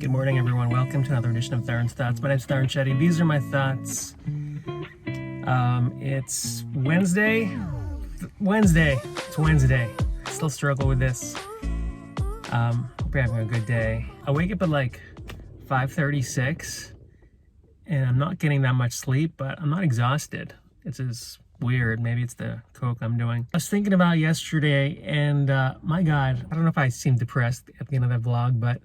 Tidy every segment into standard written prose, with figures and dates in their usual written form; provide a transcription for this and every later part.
Good morning, everyone. Welcome to another edition of Tarun's Thoughts. My name's Tarun Shetty. These are my thoughts. It's Wednesday. It's Wednesday. I still struggle with this. Hope you're having a good day. I wake up at like 5:36, and I'm not getting that much sleep, but I'm not exhausted. It's just weird. Maybe it's the coke I'm doing. I was thinking about yesterday, and my God, I don't know if I seem depressed at the end of that vlog, but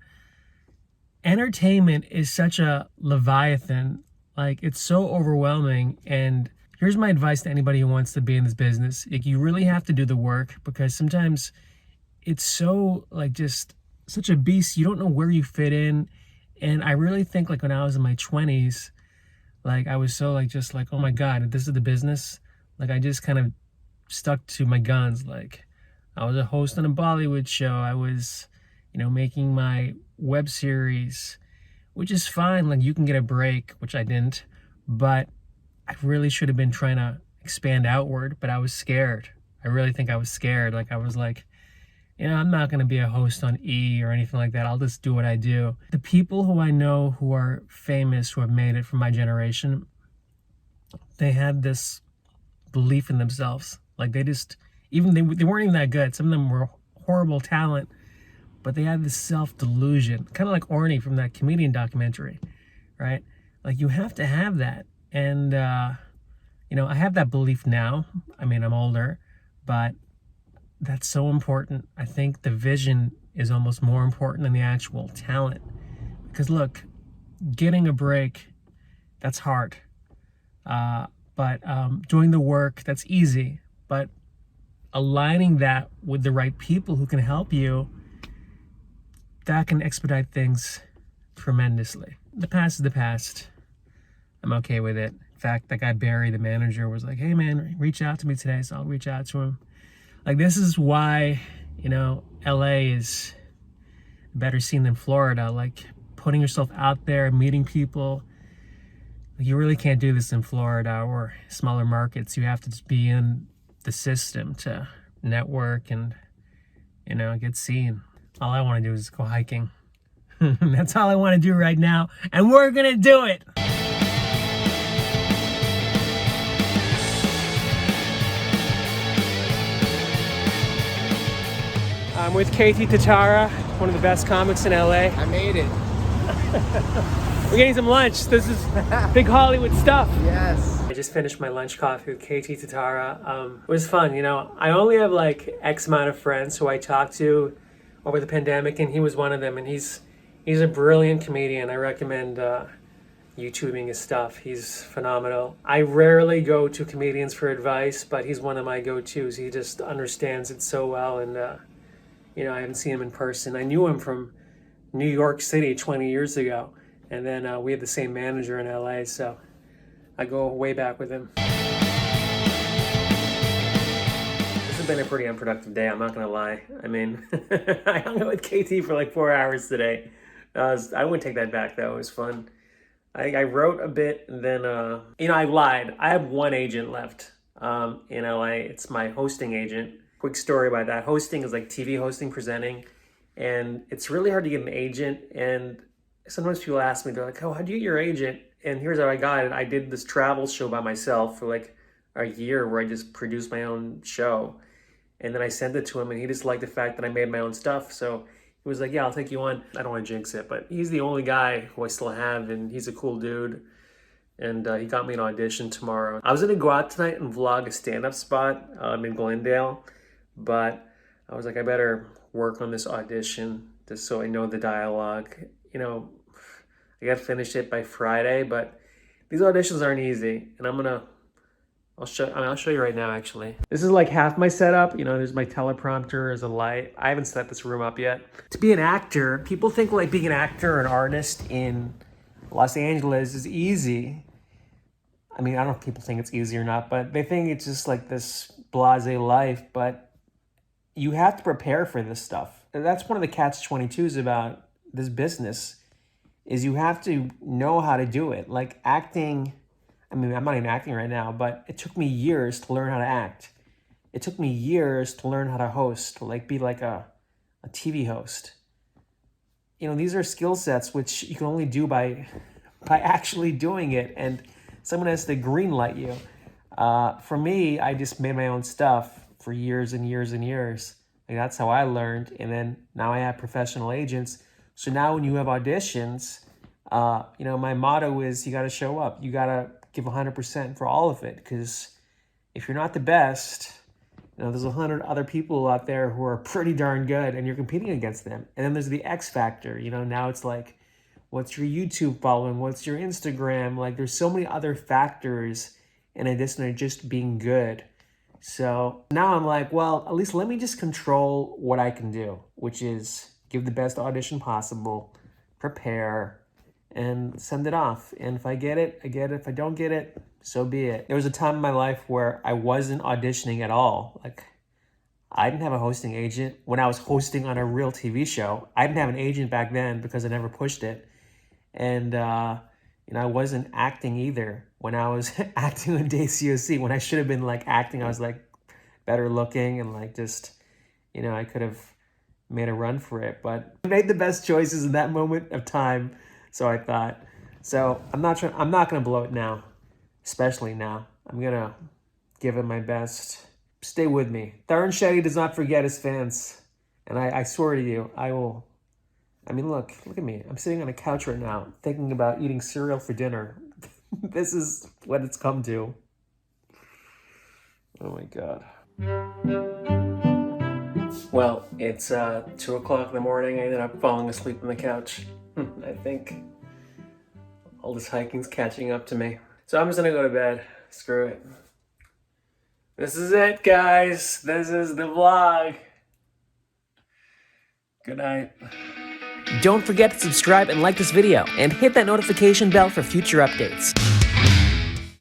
entertainment is such a leviathan. Like, it's so overwhelming. And here's my advice to anybody who wants to be in this business. Like, you really have to do the work, because sometimes it's so, like, just such a beast. You don't know where you fit in. And I really think, like, when I was in my 20s, like, I was so, like, just like, oh my God, this is the business. Like, I just kind of stuck to my guns. Like, I was a host on a Bollywood show. I was, making my web series, which is fine. Like, you can get a break, which I didn't, but I really should have been trying to expand outward, but I was scared. I really think I was scared. Like, I was like, I'm not going to be a host on E or anything like that. I'll just do what I do. The people who I know who are famous, who have made it from my generation, they had this belief in themselves. Like, they weren't even that good. Some of them were horrible talent, but they had this self-delusion, kind of like Orny from that comedian documentary, right? Like, you have to have that. And, I have that belief now. I mean, I'm older, but that's so important. I think the vision is almost more important than the actual talent. Because look, getting a break, that's hard. But doing the work, that's easy. But aligning that with the right people who can help you, that can expedite things tremendously. The past is the past. I'm okay with it. In fact, that guy Barry, the manager, was like, hey man, reach out to me today. So I'll reach out to him. Like, this is why, LA is a better scene than Florida. Like, putting yourself out there, meeting people. Like, you really can't do this in Florida or smaller markets. You have to just be in the system to network and, get seen. All I want to do is go hiking. That's all I want to do right now. And we're going to do it. I'm with KT Tatara, one of the best comics in LA. I made it. We're getting some lunch. This is big Hollywood stuff. Yes. I just finished my lunch coffee with KT Tatara. It was fun, I only have like X amount of friends who I talk to over the pandemic, and he was one of them. And he's a brilliant comedian. I recommend YouTubing his stuff. He's phenomenal. I rarely go to comedians for advice, but he's one of my go-tos. He just understands it so well, and I haven't seen him in person. I knew him from New York City 20 years ago, and then we had the same manager in LA, so I go way back with him. This has been a pretty unproductive day, I'm not gonna lie. I mean, I hung out with KT for like 4 hours today. I wouldn't take that back though, it was fun. I wrote a bit, and then, I lied. I have one agent left in LA. It's my hosting agent. Quick story about that. Hosting is like TV hosting, presenting, and it's really hard to get an agent. And sometimes people ask me, they're like, oh, how do you get your agent? And here's how I got it. I did this travel show by myself for like a year where I just produced my own show. And then I sent it to him, and he just liked the fact that I made my own stuff. So he was like, yeah, I'll take you on. I don't want to jinx it, but he's the only guy who I still have, and he's a cool dude. And he got me an audition tomorrow. I was going to go out tonight and vlog a stand-up spot in Glendale, but I was like, I better work on this audition just so I know the dialogue. I got to finish it by Friday, but these auditions aren't easy. And I'll show you right now, actually. This is like half my setup. There's my teleprompter, there's a light. I haven't set this room up yet. To be an actor, people think like being an actor or an artist in Los Angeles is easy. I mean, I don't know if people think it's easy or not, but they think it's just like this blasé life, but you have to prepare for this stuff. And that's one of the catch-22s about this business, is you have to know how to do it. Like acting, I mean, I'm not even acting right now, but it took me years to learn how to act. It took me years to learn how to host, to like be like a TV host. these are skill sets which you can only do by actually doing it, and someone has to green light you. For me, I just made my own stuff for years and years and years. Like, that's how I learned. And then now I have professional agents. So now when you have auditions, my motto is you got to show up. You got to give 100% for all of it. Because if you're not the best, there's 100 other people out there who are pretty darn good, and you're competing against them. And then there's the X factor. Now it's like, what's your YouTube following? What's your Instagram? Like, there's so many other factors in addition to just being good. So now I'm like, well, at least let me just control what I can do, which is give the best audition possible, prepare, and send it off. And if I get it, I get it. If I don't get it, so be it. There was a time in my life where I wasn't auditioning at all. Like, I didn't have a hosting agent when I was hosting on a real TV show. I didn't have an agent back then because I never pushed it. And, I wasn't acting either when I was acting on Desi OC. When I should have been like acting, I was like better looking and like just, I could have made a run for it. But I made the best choices in that moment of time. So I thought, I'm not going to blow it now, especially now. I'm going to give it my best. Stay with me. Tarun Shetty does not forget his fans. And I swear to you, I will. I mean, look at me. I'm sitting on a couch right now thinking about eating cereal for dinner. This is what it's come to. Oh my God. Well, it's 2 o'clock in the morning. I ended up falling asleep on the couch. I think all this hiking's catching up to me. So I'm just gonna go to bed. Screw it. This is it, guys. This is the vlog. Good night. Don't forget to subscribe and like this video, and hit that notification bell for future updates.